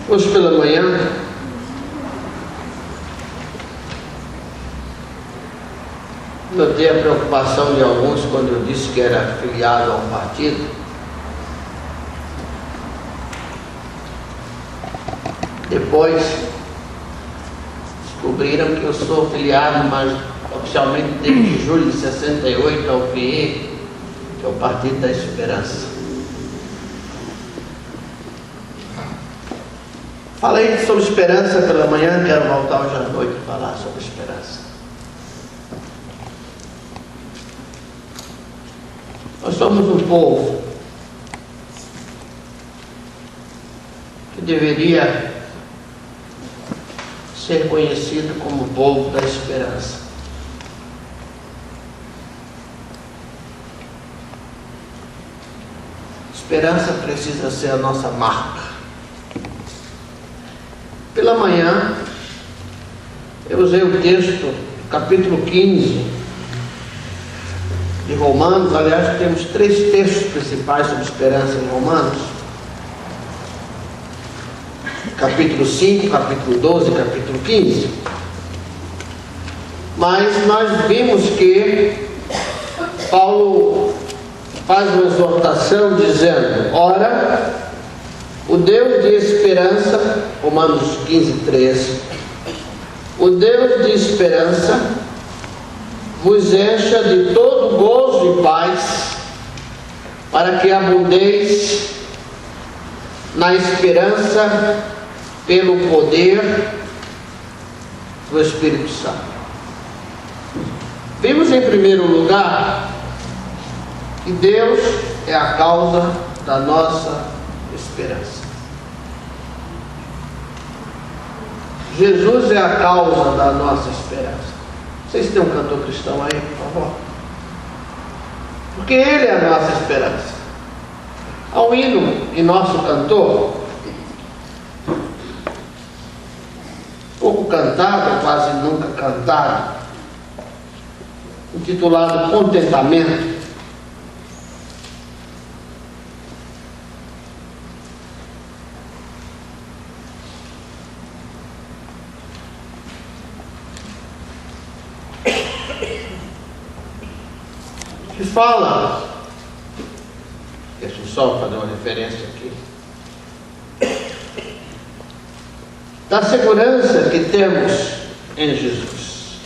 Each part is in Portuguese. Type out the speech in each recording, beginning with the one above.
Hoje pela manhã, notei a preocupação de alguns quando eu disse que era filiado a um partido. Depois descobriram que eu sou filiado, mas oficialmente desde julho de 68 ao PE, que é o Partido da Esperança. Falei sobre esperança pela manhã, quero voltar hoje à noite e falar sobre esperança. Nós somos um povo que deveria ser conhecido como o povo da esperança. Esperança precisa ser a nossa marca. Pela manhã, eu usei o texto, capítulo 15 de Romanos. Aliás, temos 3 textos principais sobre esperança em Romanos. Capítulo 5, capítulo 12 e capítulo 15. Mas nós vimos que Paulo faz uma exortação dizendo: ora, o Deus de esperança, Romanos 15, 13, o Deus de esperança vos encha de todo gozo e paz, para que abundeis na esperança pelo poder do Espírito Santo. Vimos em primeiro lugar que Deus é a causa da nossa esperança. Jesus é a causa da nossa esperança. Vocês têm um cantor cristão aí, por favor? Porque Ele é a nossa esperança. Há um hino em nosso cantor, pouco cantado, quase nunca cantado, intitulado Contentamento. Que fala, deixa eu só fazer uma referência aqui, da segurança que temos em Jesus.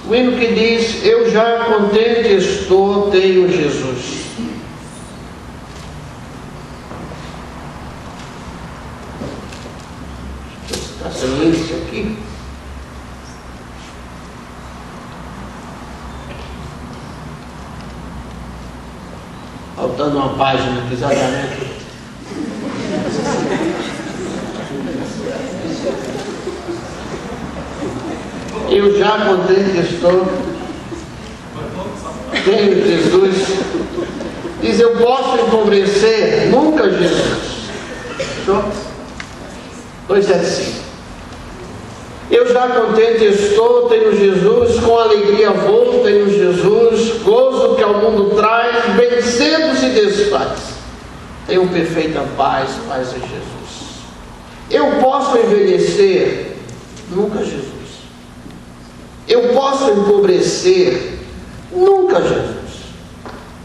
O hino que diz: eu já contente estou, tenho Jesus. Está sem índice aqui. Faltando uma página aqui, exatamente. Eu já contente estou, tenho Jesus. Diz: eu posso empobrecer, nunca Jesus. Fechou? 275. Eu já contente estou, tenho Jesus, com alegria vou, tenho Jesus, gozo que ao mundo traz, bem cedo se desfaz. Tenho perfeita paz, paz é Jesus. Eu posso envelhecer, nunca Jesus. Eu posso empobrecer, nunca Jesus.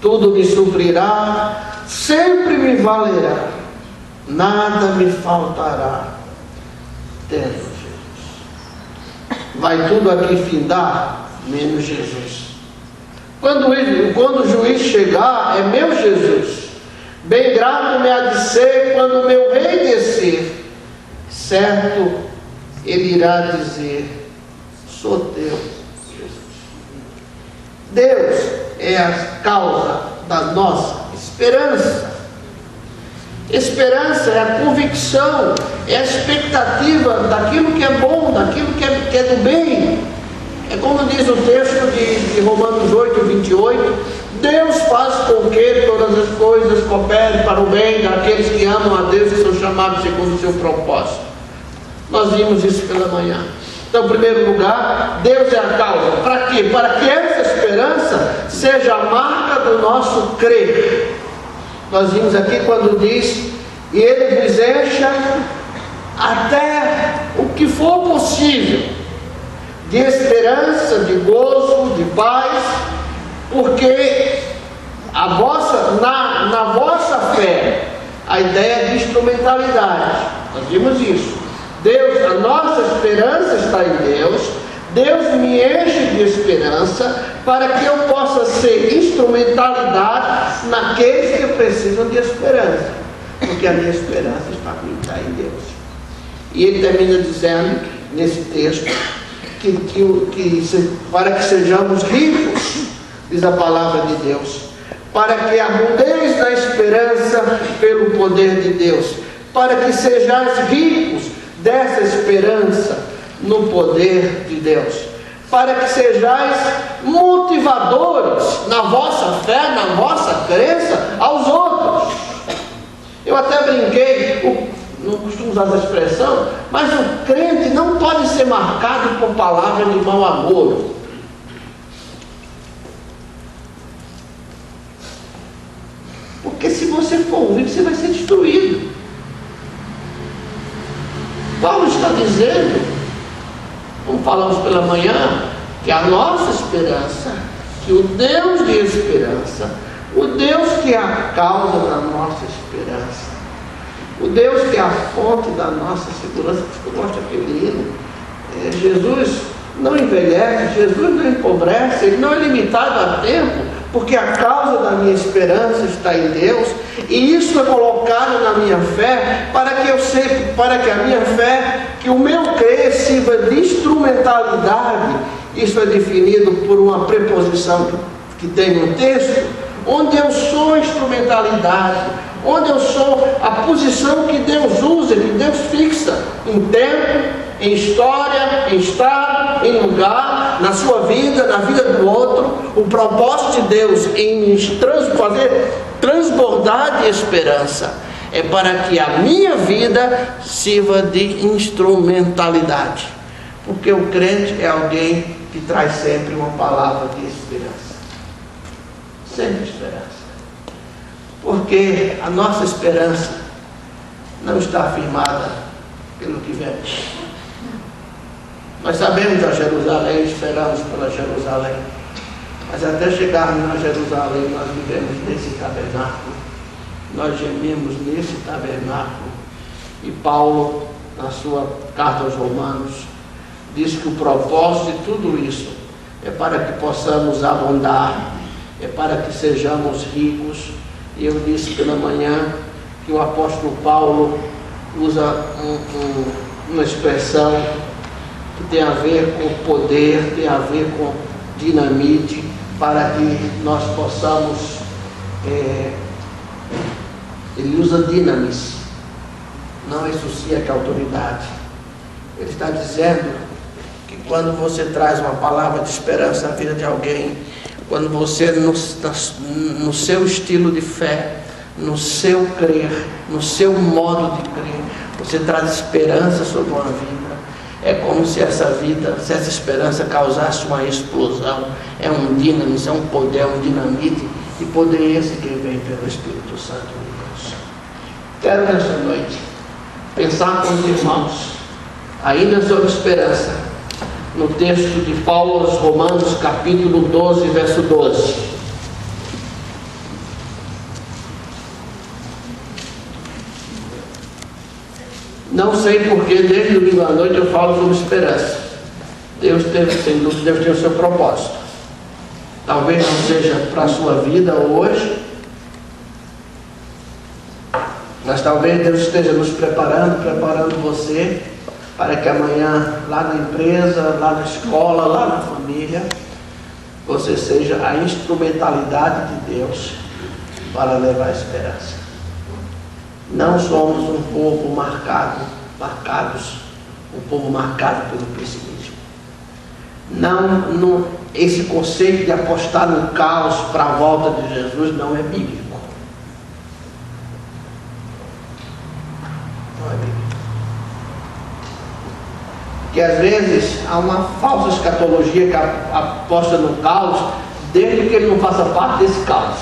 Tudo me suprirá, sempre me valerá, nada me faltará, tendo Jesus. Vai tudo aqui findar, menos Jesus. Quando o juiz chegar, é meu Jesus. Bem grato me há de ser quando o meu rei descer. Certo, ele irá dizer: sou teu, Jesus. Deus é a causa da nossa esperança. Esperança é a convicção, é a expectativa daquilo que é bom, daquilo que é do bem. É como diz o texto de Romanos 8, 28, Deus faz com que todas as coisas cooperem para o bem daqueles que amam a Deus e são chamados segundo o seu propósito. Nós vimos isso pela manhã. Então, em primeiro lugar, Deus é a causa. Para quê? Para que essa esperança seja a marca do nosso crer. Nós vimos aqui quando diz: e Ele vos encha até o que for possível de esperança, de gozo, de paz, porque na vossa fé, a ideia é de instrumentalidade. Nós vimos isso. Deus, a nossa esperança está em Deus. Deus me enche de esperança para que eu possa ser instrumentalidade naqueles que precisam de esperança, porque a minha esperança está em Deus. E ele termina dizendo nesse texto para que sejamos ricos, diz a palavra de Deus, para que abundeis na esperança pelo poder de Deus, para que sejais ricos dessa esperança no poder de Deus, para que sejais motivadores na vossa fé, na vossa crença aos outros. Eu até brinquei, não costumo usar essa expressão, mas o crente não pode ser marcado por palavras de mau agouro. Porque se você for ouvir, você vai ser destruído. Paulo está dizendo, como falamos pela manhã, que a nossa esperança, que o Deus de esperança, o Deus que é a causa da nossa esperança, o Deus que é a fonte da nossa segurança, eu gosto daquele hino, Jesus não envelhece, Jesus não empobrece, Ele não é limitado a tempo, porque a causa da minha esperança está em Deus, e isso é colocado na minha fé, para que a minha fé, que o meu crer sirva de instrumentalidade. Isso é definido por uma preposição que tem no texto, onde eu sou a instrumentalidade, onde eu sou a posição que Deus usa, que Deus fixa em tempo, em história, em estado, em lugar, na sua vida, na vida do outro. O propósito de Deus em fazer transbordar de esperança é para que a minha vida sirva de instrumentalidade, porque o crente é alguém que traz sempre uma palavra de esperança, sempre esperança, porque a nossa esperança não está firmada pelo que vemos. Nós sabemos da Jerusalém, esperamos pela Jerusalém, mas até chegarmos na Jerusalém, nós vivemos nesse tabernáculo, nós gememos nesse tabernáculo. E Paulo, na sua carta aos Romanos, diz que o propósito de tudo isso é para que possamos abundar, é para que sejamos ricos. E eu disse pela manhã que o apóstolo Paulo usa uma expressão que tem a ver com poder, tem a ver com dinamite, para que nós possamos, ele usa dinamis, não associa que autoridade. Ele está dizendo que quando você traz uma palavra de esperança na vida de alguém, quando você no seu estilo de fé, no seu crer, no seu modo de crer, você traz esperança sobre uma vida. É como se essa esperança causasse uma explosão. É um dínamo, é um poder, é um dinamite, e poder esse que vem pelo Espírito Santo de Deus. Quero nessa noite pensar com os irmãos, ainda sobre esperança, no texto de Paulo aos Romanos, capítulo 12, verso 12. Não sei porque desde domingo à noite eu falo sobre esperança. Deus teve, sem dúvida, Deus tem o seu propósito. Talvez não seja para a sua vida hoje, mas talvez Deus esteja nos preparando você, para que amanhã, lá na empresa, lá na escola, lá na família, você seja a instrumentalidade de Deus para levar a esperança. Não somos um povo um povo marcado pelo pessimismo. esse conceito de apostar no caos para a volta de Jesus não é bíblico. Não é bíblico. Porque às vezes há uma falsa escatologia que aposta no caos, desde que ele não faça parte desse caos.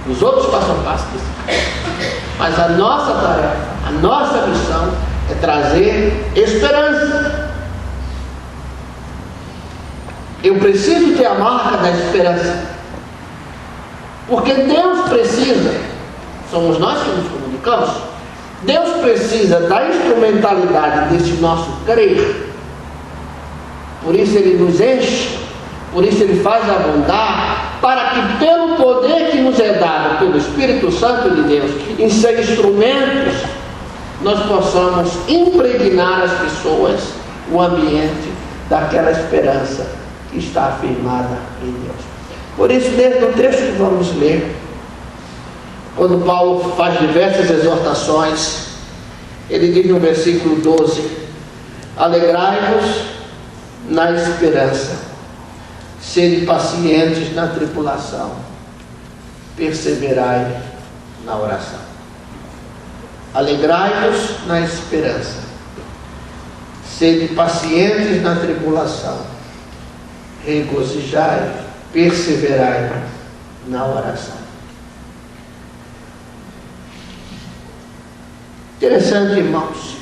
Os outros façam parte desse caos. Mas a nossa tarefa, a nossa missão é trazer esperança. Eu preciso ter a marca da esperança. Porque Deus precisa, somos nós que nos comunicamos, Deus precisa da instrumentalidade desse nosso crer. Por isso Ele nos enche, por isso Ele faz abundar, para que pelo poder que nos é dado pelo Espírito Santo de Deus, em ser instrumentos, nós possamos impregnar as pessoas, o ambiente daquela esperança que está afirmada em Deus. Por isso, dentro do texto que vamos ler, quando Paulo faz diversas exortações, ele diz no versículo 12: alegrai-vos na esperança, sede pacientes na tribulação, perseverai na oração. Alegrai-vos na esperança, sede pacientes na tribulação, regozijai, perseverai na oração. Interessante, irmãos.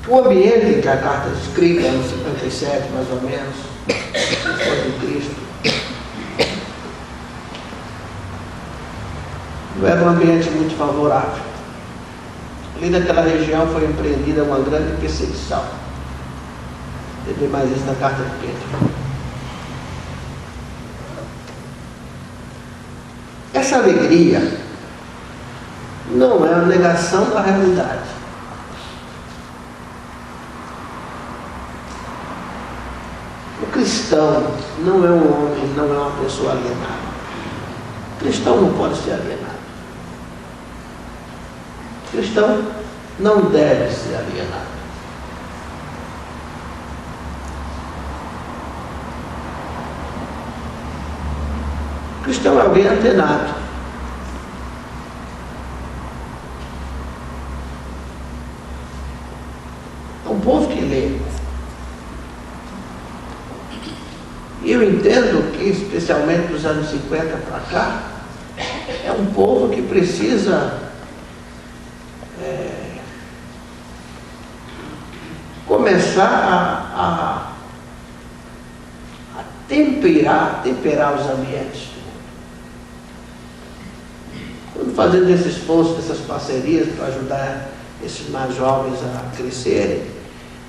O ambiente em que a carta é escrita, no 57 mais ou menos, depois de Cristo, não era um ambiente muito favorável. Ali naquela região foi empreendida uma grande perseguição. Teve mais isso na carta de Pedro. Essa alegria não é a negação da realidade. O cristão não é um homem, não é uma pessoa alienada. O cristão não pode ser alienado. O cristão não deve ser alienado. O cristão é alguém antenado. É um povo que lê. E eu entendo que, especialmente dos anos 50 para cá, é um povo que precisa começar a temperar os ambientes. Quando fazendo esse esforço, dessas parcerias para ajudar esses mais jovens a crescerem,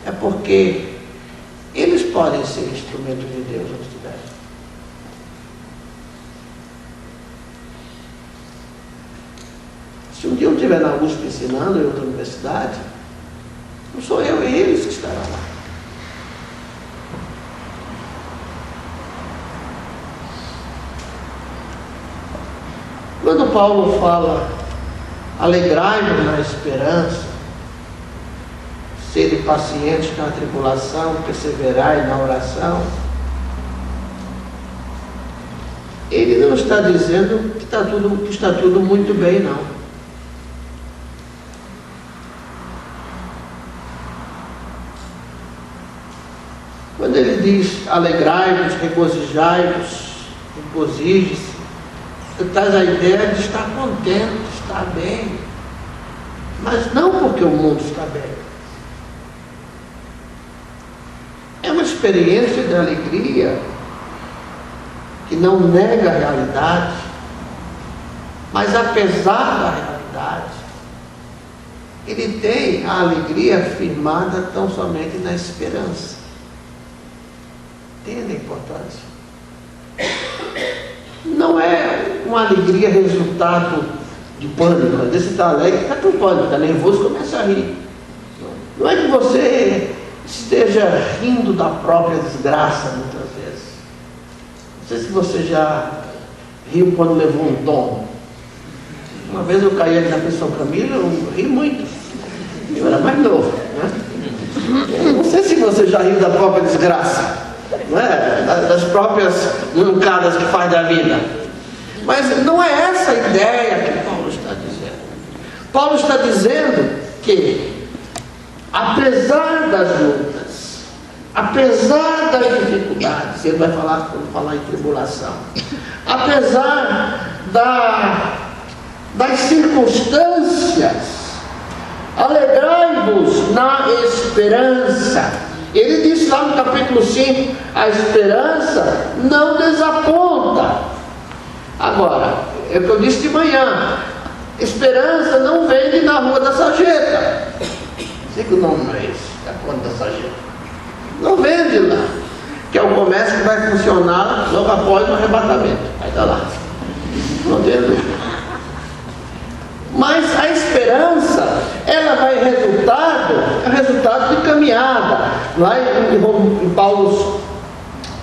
é porque eles podem ser instrumentos de Deus onde estiverem. Se um dia eu estiver na USP ensinando, em outra universidade, não sou eu, é eles que estarão lá. Quando Paulo fala, alegrai-vos na esperança, sede pacientes na tribulação, perseverai na oração, ele não está dizendo que está tudo muito bem, não. Quando ele diz alegrai-vos, regozijai-vos, regozije-se, traz a ideia de estar contente, de estar bem, mas não porque o mundo está bem. É uma experiência de alegria que não nega a realidade, mas apesar da realidade, ele tem a alegria firmada tão somente na esperança. Entende a importância? Não é uma alegria resultado de pânico. Às vezes você está alegre, está com pânico, está nervoso, começa a rir. Não é que você esteja rindo da própria desgraça, muitas vezes. Não sei se você já riu quando levou um tombo. Uma vez eu caí ali na São Camilo, eu ri muito. Eu era mais novo, né? Não sei se você já riu da própria desgraça, não é? Das próprias mancadas que faz da vida. Mas não é essa a ideia que Paulo está dizendo. Paulo está dizendo que, apesar das lutas, apesar das dificuldades, ele vai falar quando falar em tribulação, apesar das circunstâncias, alegrai-vos na esperança. Ele disse lá no capítulo 5, a esperança não desaponta. Agora, é o que eu disse de manhã, esperança não vende na Rua da Sarjeta. Sei que o nome não é esse, da Rua da Sarjeta. Não vende lá, que é o comércio que vai funcionar logo após o arrebatamento. Vai estar lá. Não vende. Mas a esperança, ela vai resultado de caminhada. Lá em Paulo,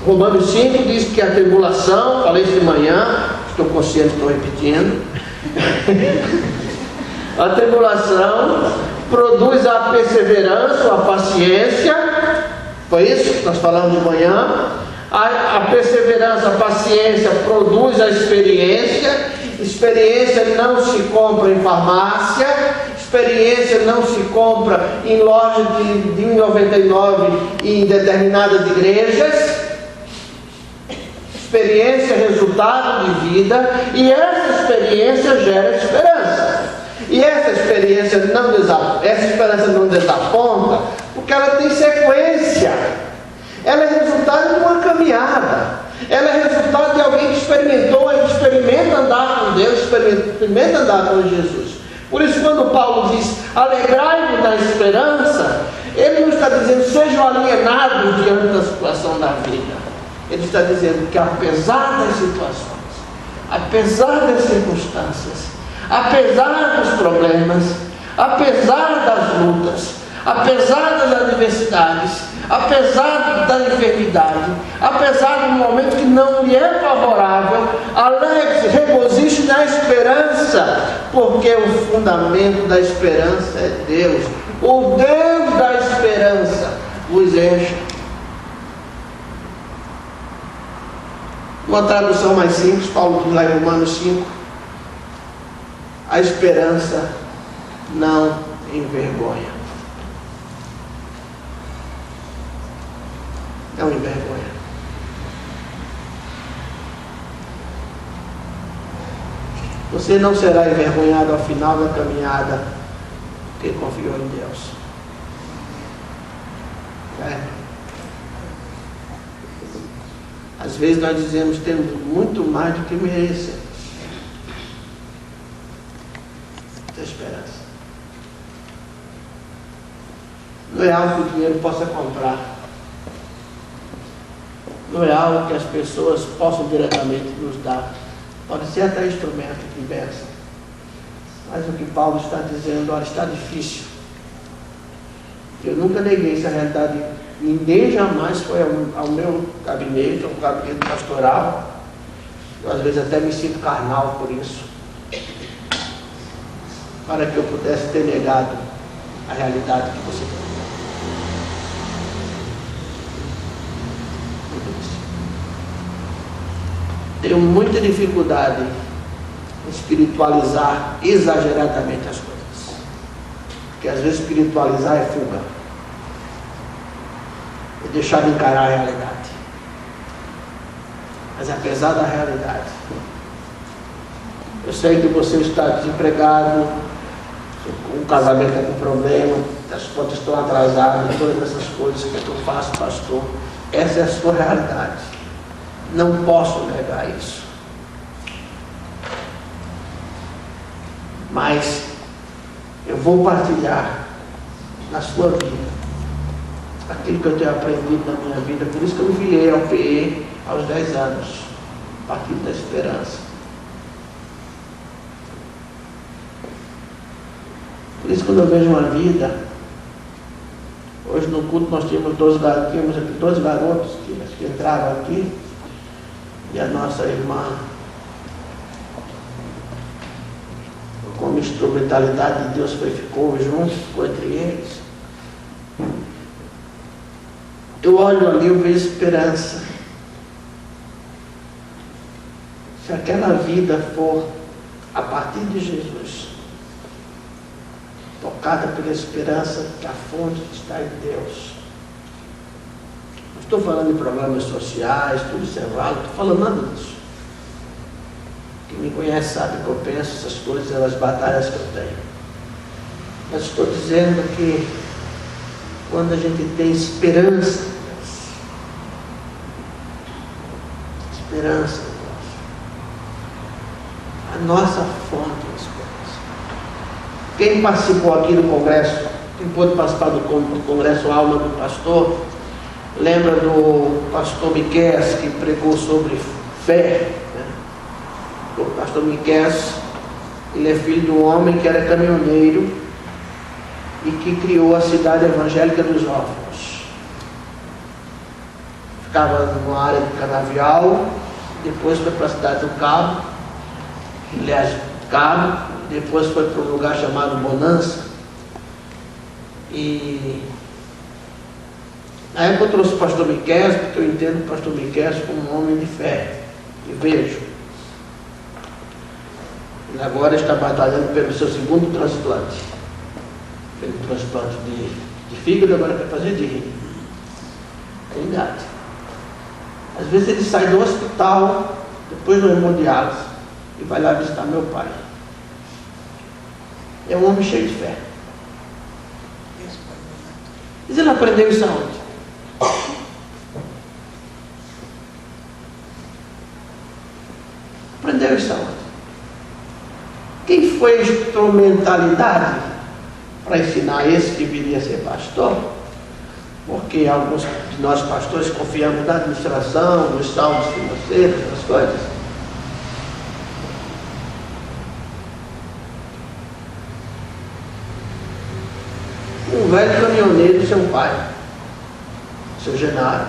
Romanos 5, diz que a tribulação, falei isso de manhã, estou consciente, estou repetindo. A tribulação produz a perseverança, a paciência. Foi isso que nós falamos de manhã. A perseverança, a paciência produz a experiência. Experiência não se compra em farmácia, experiência não se compra em loja de 1,99 e em determinadas igrejas. Experiência é resultado de vida, e essa experiência gera esperança. E essa esperança não desaponta, porque ela tem sequência. Ela é resultado de uma caminhada. Ela é resultado de alguém que experimenta andar com Deus, experimenta andar com Jesus. Por isso, quando Paulo diz, alegrai-vos na esperança, ele não está dizendo, sejam alienados diante da situação da vida. Ele está dizendo que apesar das situações, apesar das circunstâncias, apesar dos problemas, apesar das lutas, apesar das adversidades, apesar da enfermidade, apesar do momento que não lhe é favorável, alegre-se, regozije na esperança, porque o fundamento da esperança é Deus. O Deus da esperança vos enche. Uma tradução mais simples, Paulo diz lá em Romanos 5, a esperança não envergonha. Não envergonha. Você não será envergonhado ao final da caminhada, porque confiou em Deus. Às vezes nós dizemos que temos muito mais do que merecemos. Essa esperança não é algo que o dinheiro possa comprar. Não é algo que as pessoas possam diretamente nos dar. Pode ser até instrumento de bênção. Mas o que Paulo está dizendo, olha, está difícil. Eu nunca neguei essa realidade. Ninguém jamais foi ao meu gabinete, ao gabinete pastoral. Eu às vezes até me sinto carnal por isso. Para que eu pudesse ter negado a realidade que você tem. Tenho muita dificuldade em espiritualizar exageradamente as coisas. Porque às vezes espiritualizar é fuga. É deixar de encarar a realidade. Mas apesar da realidade, eu sei que você está desempregado, o casamento está com problema, as contas estão atrasadas, todas essas coisas que eu faço, pastor. Essa é a sua realidade. Não posso negar isso. Mas eu vou partilhar na sua vida aquilo que eu tenho aprendido na minha vida. Por isso que eu enviei ao PE aos 10 anos, Partido da Esperança. Por isso, quando eu vejo uma vida, hoje no culto nós tínhamos 12 garotos que entraram aqui. E a nossa irmã como a instrumentalidade de Deus ficou junto entre eles. Eu olho ali, eu vejo esperança. Se aquela vida for a partir de Jesus, tocada pela esperança que a fonte está em Deus. Não estou falando de problemas sociais, tudo isso é válido, não estou falando nada disso. Quem me conhece sabe que eu penso essas coisas, as batalhas que eu tenho. Mas estou dizendo que quando a gente tem esperança em Deus, esperança em Deus, a nossa fonte de esperança. Quem participou aqui do congresso, quem pôde participar do congresso Alma do Pastor, lembra do pastor Miqueias, que pregou sobre fé, né? O pastor Miqueias, ele é filho de um homem que era caminhoneiro e que criou a cidade evangélica dos órfãos. Ficava numa área de Canavial, depois foi para a cidade do Cabo, aliás, Cabo, depois foi para um lugar chamado Bonança. E na época eu trouxe o pastor Miqueias, porque eu entendo o pastor Miqueias como um homem de fé, e vejo. Ele agora está batalhando pelo seu segundo transplante. Pelo transplante de fígado, agora quer fazer de rim. É idade. Às vezes ele sai do hospital, depois do hemodiálise, e vai lá visitar meu pai. É um homem cheio de fé. Mas ele aprendeu isso aonde? Aprendeu isso aonde? Quem foi a instrumentalidade para ensinar esse que viria a ser pastor? Porque alguns de nós pastores confiamos na administração, nos saldos financeiros, nas coisas. Um velho caminhoneiro de seu pai, seu Genaro,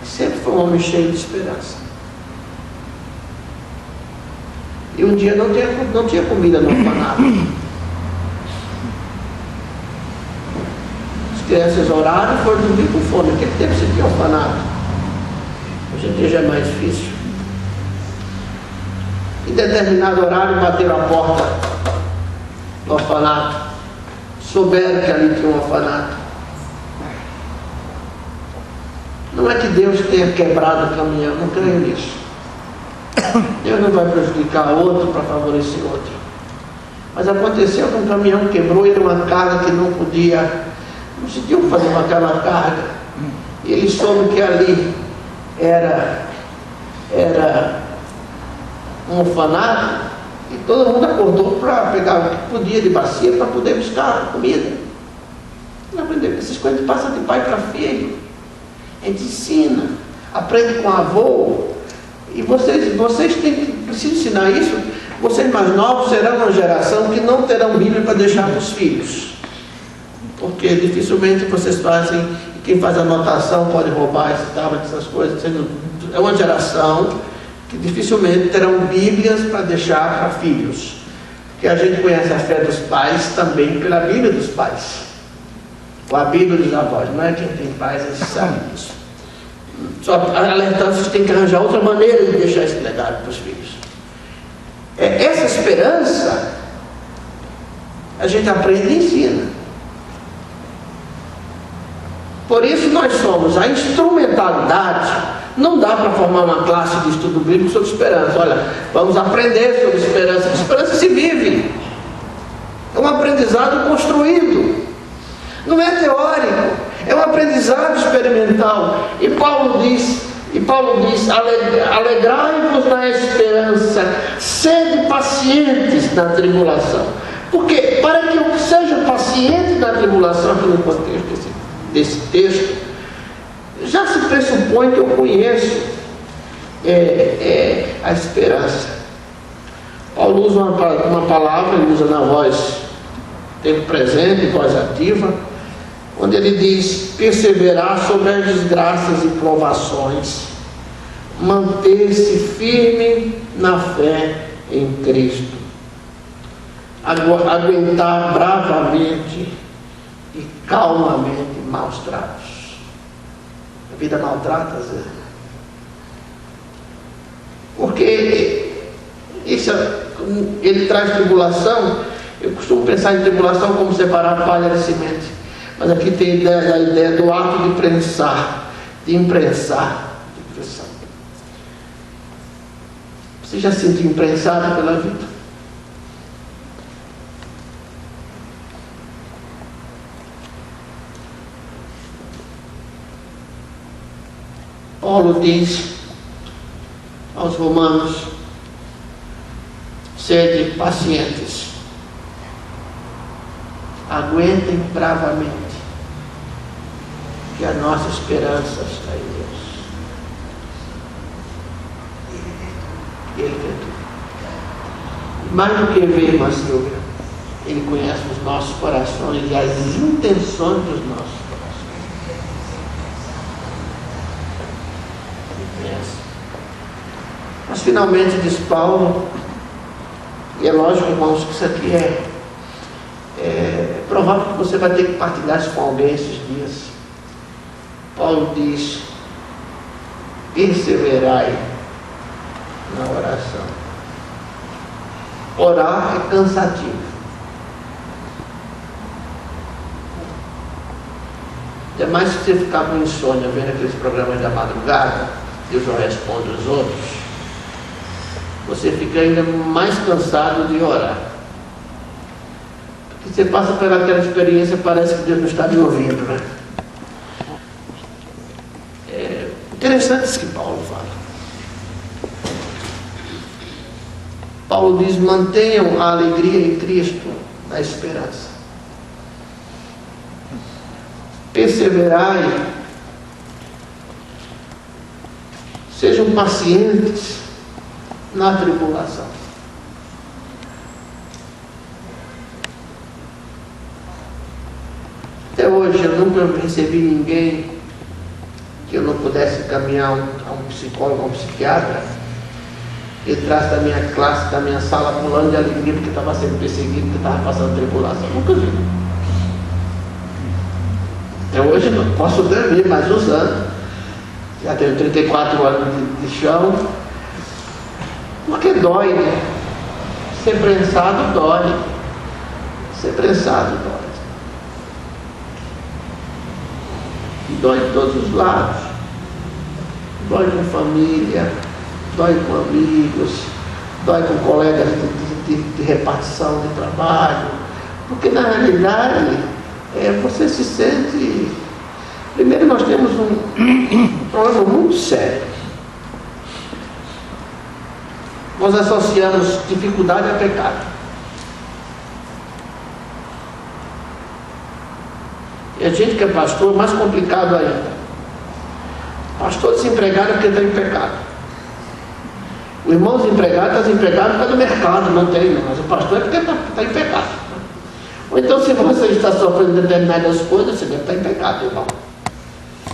sempre foi um homem cheio de esperança. E um dia não tinha comida no orfanato. As crianças oraram e foram dormir com fome. Naquele tempo você tinha orfanato. Hoje em dia já é mais difícil. Em determinado horário bateram a porta do orfanato. Souberam que ali tinha um orfanato. Não é que Deus tenha quebrado o caminhão, não creio nisso. Deus não vai prejudicar outro para favorecer outro. Mas aconteceu que um caminhão quebrou e era uma carga que não conseguiu fazer uma aquela carga. E ele soube que ali era um orfanato, e todo mundo acordou para pegar o que podia de bacia para poder buscar comida. Não aprendeu, essas coisas passam de pai para filho. A gente ensina, aprende com o avô. E vocês precisam ensinar isso. Vocês mais novos serão uma geração que não terão Bíblia para deixar para os filhos. Porque dificilmente vocês fazem, e quem faz anotação pode roubar esse tablet, essas coisas. É uma geração que dificilmente terão Bíblias para deixar para filhos. Porque a gente conhece a fé dos pais também pela Bíblia dos pais. Ou a Bíblia dos avós. Não é quem tem pais, eles sabem disso. Só alertando, vocês têm que arranjar outra maneira de deixar esse legado para os filhos. Essa esperança a gente aprende e ensina. Por isso nós somos a instrumentalidade. Não dá para formar uma classe de estudo bíblico sobre esperança. Olha, vamos aprender sobre esperança. Esperança se vive. É um aprendizado construído. Não é teórico. É um aprendizado experimental. E Paulo diz, alegrai-vos na esperança, sede pacientes na tribulação. Porque para que eu seja paciente na tribulação, aqui no contexto desse texto, já se pressupõe que eu conheço a esperança. Paulo usa uma palavra, ele usa na voz tempo presente, voz ativa, onde ele diz: perseverar sobre as desgraças e provações, manter-se firme na fé em Cristo. Aguentar bravamente e calmamente maus tratos. A vida maltrata, às vezes. Porque ele traz tribulação. Eu costumo pensar em tribulação como separar palha de semente. Mas aqui tem a ideia do ato de prensar, de imprensar. Você já se sentiu imprensado pela vida? Paulo diz aos romanos: sede pacientes, aguentem bravamente, que a nossa esperança está em Deus. Ele vê tudo. Mais do que ver, mas Ele conhece os nossos corações e as intenções dos nossos corações. Ele conhece. Mas finalmente diz Paulo, e é lógico, irmãos, que isso aqui é provável que você vai ter que partilhar isso com alguém esses dias. Paulo diz: perseverai na oração. Orar é cansativo. Ainda mais se você ficar com insônia vendo aqueles programas da madrugada, Deus não responde os outros, você fica ainda mais cansado de orar. Porque você passa por aquela experiência, parece que Deus não está me ouvindo, né? É interessante isso que Paulo fala. Paulo diz: mantenham a alegria em Cristo, na esperança. Perseverai. Sejam pacientes na tribulação. Até hoje eu nunca recebi ninguém que eu não pudesse caminhar a um psicólogo, a um psiquiatra, que entrasse da minha classe, da minha sala, pulando de alegria porque estava sendo perseguido, porque estava passando tribulação. Nunca vi. Até hoje eu não posso dormir mais uns anos. Já tenho 34 anos de chão. Porque dói, né? Ser prensado dói. Ser prensado dói. E dói de todos os lados. Dói com família, dói com amigos, dói com colegas de repartição de trabalho. Porque na realidade você se sente... Primeiro nós temos um problema muito sério. Nós associamos dificuldade a pecado. E a gente que é pastor, mais complicado ainda. Pastor desempregado é porque está em pecado. O irmão desempregado está desempregado por causa do mercado, não tem, não. Mas o pastor é porque está em pecado. Ou então, se você está sofrendo determinadas coisas, você deve estar em pecado, irmão.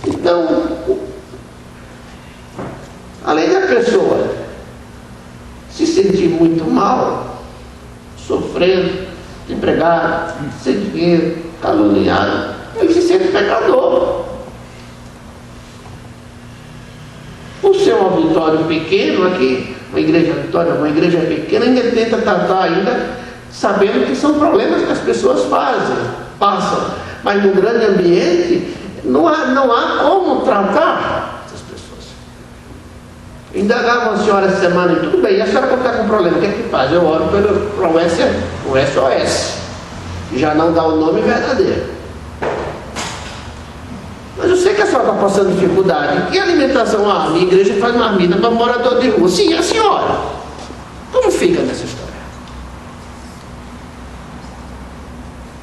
Então, além da pessoa se sentir muito mal, sofrendo, desempregado, sem dinheiro, caluniado, ele se sente pecador. Por ser um auditório pequeno aqui, uma igreja auditória, uma igreja pequena, ainda tenta tratar ainda, sabendo que são problemas que as pessoas passam. Mas no grande ambiente, não há como tratar essas pessoas. Indagava uma senhora essa semana e tudo bem, e a senhora quando está com problema, o que é que faz? Eu oro para o SOS. Já não dá o nome verdadeiro. Mas eu sei que a senhora está passando dificuldade. E alimentação? A minha igreja faz marmita para morador de rua. Sim, a senhora. Como fica nessa história?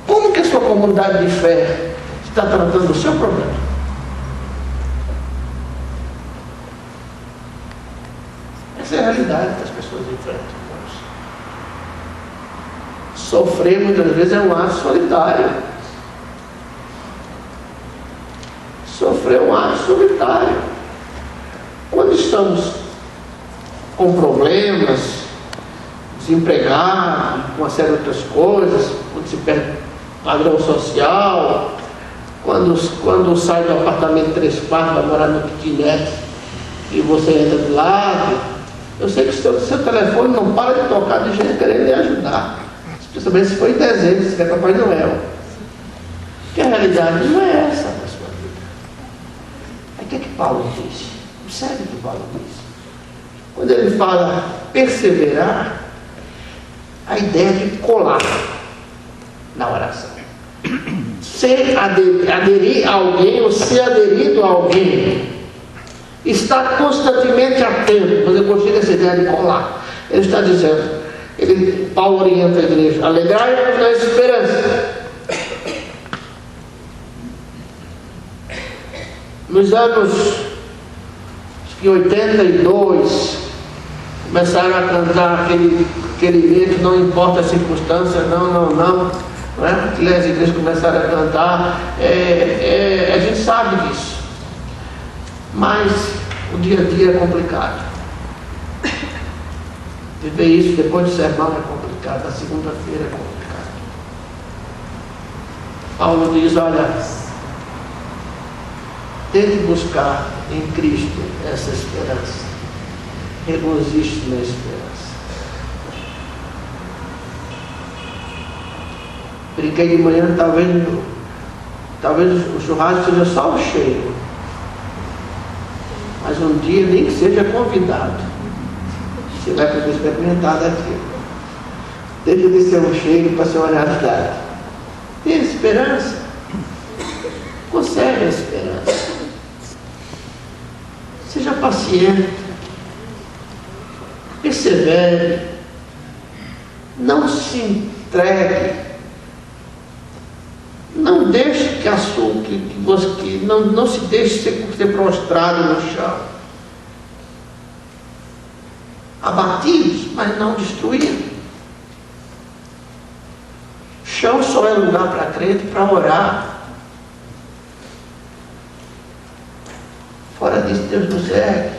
Como que a sua comunidade de fé está tratando o seu problema? Essa é a realidade que as pessoas enfrentam. Sofrer muitas vezes é um ato solitário. Sofrer é um ato solitário. Quando estamos com problemas, desempregado, com uma série de outras coisas, quando se perde padrão social, quando sai do apartamento 3 quartos, vai morar no kitnet e você entra do lado. Eu sei que o seu telefone não para de tocar de gente querendo lhe ajudar, principalmente se for em dezembro, se é Papai Noel. Porque a realidade não é essa da sua vida. Aí o que é que Paulo diz? Observe o que Paulo diz. Quando ele fala perseverar, a ideia de colar na oração. Ser aderir a alguém ou ser aderido a alguém. Estar constantemente atento. Mas eu gostei dessa ideia de colar. Ele está dizendo, Paulo orienta a igreja, alegrai-vos na esperança. Nos anos 82, começaram a cantar aquele livro, não importa a circunstância, não é? Que as igrejas começaram a cantar, a gente sabe disso, mas o dia a dia é complicado. Viver isso depois do sermão é complicado, a segunda-feira é complicado. Paulo diz, olha, tente buscar em Cristo essa esperança. Regozije na esperança. Brinquei de manhã, talvez o churrasco seja só o cheiro. Mas um dia, nem que seja convidado, você vai poder experimentar daquilo. Deixa de ser um cheiro para ser uma realidade. Tenha esperança. Conserve a esperança. Seja paciente. Persevere. Não se entregue. Não deixe não se deixe ser prostrado no chão. Abatidos, mas não destruídos. Chão só é lugar para crente para orar. Fora disso, Deus nos ergue.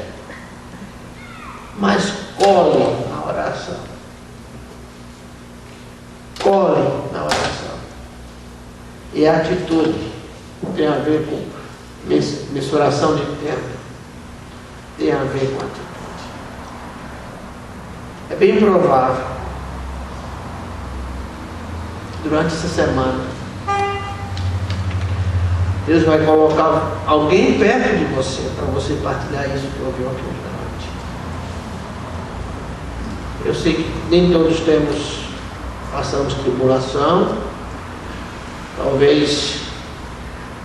Mas cole na oração. Cole na oração. E a atitude tem a ver com mensuração de tempo. Tem a ver com atitude. É bem provável, durante essa semana, Deus vai colocar alguém perto de você, para você partilhar isso que ouviu aqui hoje da noite. Eu sei que nem todos passamos tribulação, talvez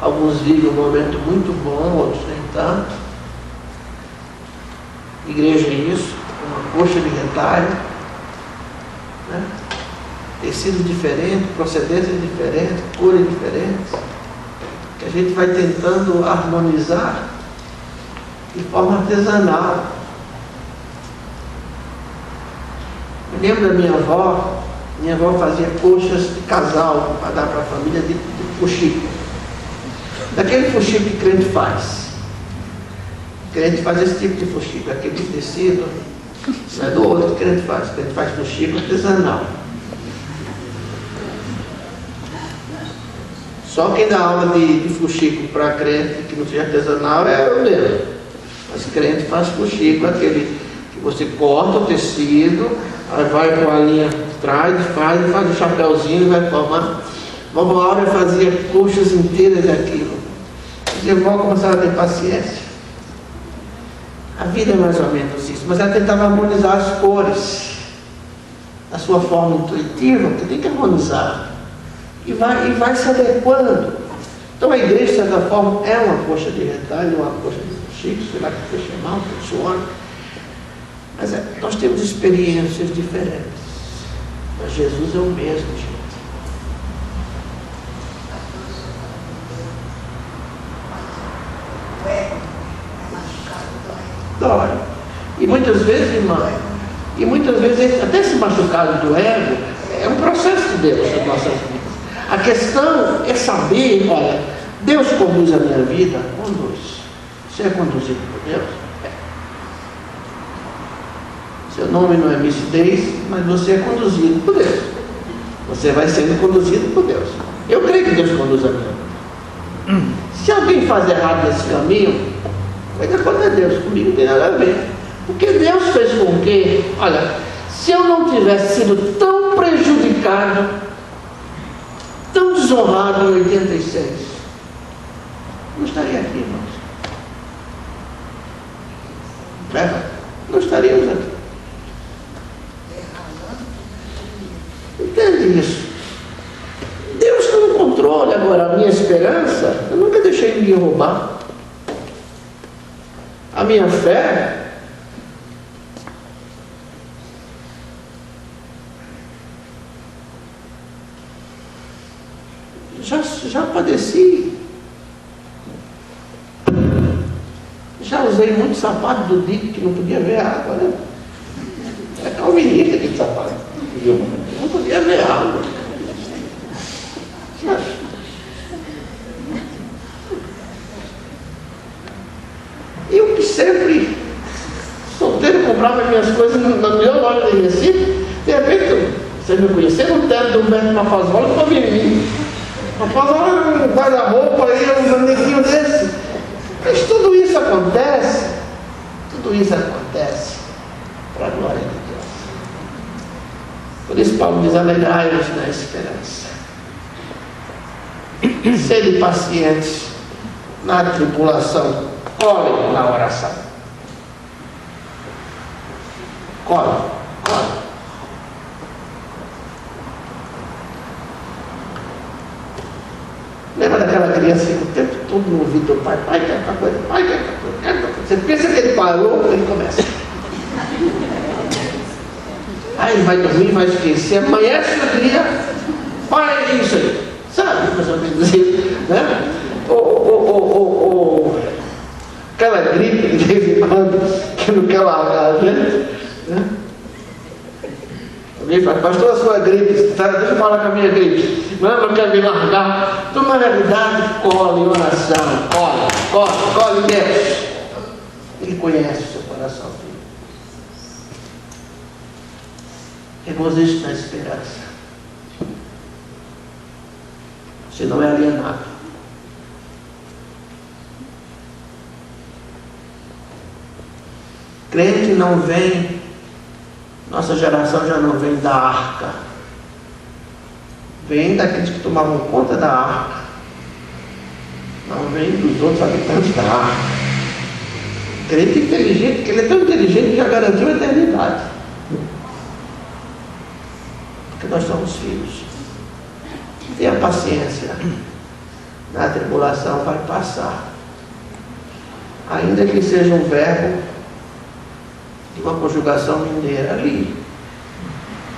alguns vivem um momento muito bom, outros nem tanto. Igreja é isso, uma coxa de retalho, né? Tecido diferente, procedências diferentes, cores diferentes, que a gente vai tentando harmonizar de forma artesanal. Me lembro da minha avó fazia coxas de casal para dar para a família de fuxico. Daquele fuxico que crente faz. Crente faz esse tipo de fuxico, aquele tecido, não é do outro que crente faz. Crente faz fuxico artesanal. Só quem dá aula de fuxico para crente que não seja artesanal é o mesmo. Mas crente faz fuxico, aquele que você corta o tecido, aí vai com a linha atrás, faz um chapéuzinho e vai formar. Vovó Áurea fazia coxas inteiras daquilo. E a vó começava a ter paciência. A vida é mais ou menos isso, mas ela tentava harmonizar as cores, a sua forma intuitiva, porque tem que harmonizar, e vai se adequando. Então a igreja, de certa forma, é uma coxa de retalho, uma coxa de chico, sei lá que você chamar, funciona, mas nós temos experiências diferentes, mas Jesus é o mesmo, gente. Dói. E muitas vezes, irmã, até esse machucado do ego é um processo de Deus nas nossas vidas. A questão é saber, olha, Deus conduz a minha vida? Conduz. Você é conduzido por Deus? É. Seu nome não é Missidez, mas você é conduzido por Deus. Você vai sendo conduzido por Deus. Eu creio que Deus conduz a minha vida. Se alguém faz errado nesse caminho, vai dar conta de Deus, comigo não tem nada a ver. Porque Deus fez com que, olha, se eu não tivesse sido tão prejudicado, tão desonrado em 86, não estaria aqui, irmãos. Não estaríamos aqui. Entende isso? Deus está no controle. Agora, a minha esperança, eu nunca deixei ninguém roubar. A minha fé, já padeci. Já usei muito sapato do Dick que não podia ver a água, né? É calvinista aquele sapato. Não podia ver a água. Eu que sempre, solteiro, comprava minhas coisas na melhor loja de Recife. De repente, vocês me conheceram, no teto do Humberto Mafazola, ficou em mim. Mafazola um guarda-roupa aí, um neguinho desse. Mas tudo isso acontece para a glória de Deus. Por isso Paulo diz: alegrai-vos na esperança, sede pacientes na tribulação, colhem na oração. Colhem. Lembra daquela criança que o tempo todo no ouvido do pai quer tal coisa, pai quer tal coisa. Você pensa que ele parou, ele começa. Aí ele vai dormir, vai esquecer, amanhece o dia, pai, isso aí. Sabe o que eu estou dizendo? Né? Aquela gripe de vez em quando, que não quer largar a gente. Né? Alguém fala: pastor, a sua gripe, deixa eu falar com a minha gripe. Não quer me largar. Então, na realidade, colhe em oração, colhe Deus. Ele conhece o seu coração, filho. Regozijo na esperança. Você não é alienado. Crente não vem, nossa geração já não vem da arca. Vem daqueles que tomavam conta da arca. Não vem dos outros habitantes da arca. Crente inteligente, que ele é tão inteligente que já garantiu a eternidade. Porque nós somos filhos. Tenha paciência. Na tribulação vai passar. Ainda que seja um verbo de uma conjugação mineira ali.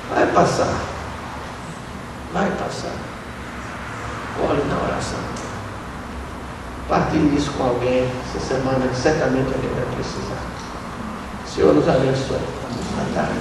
Vai passar. Vai passar. Olhe na oração. Partilhe isso com alguém essa semana, que certamente alguém vai precisar. O Senhor nos abençoe. Boa tarde.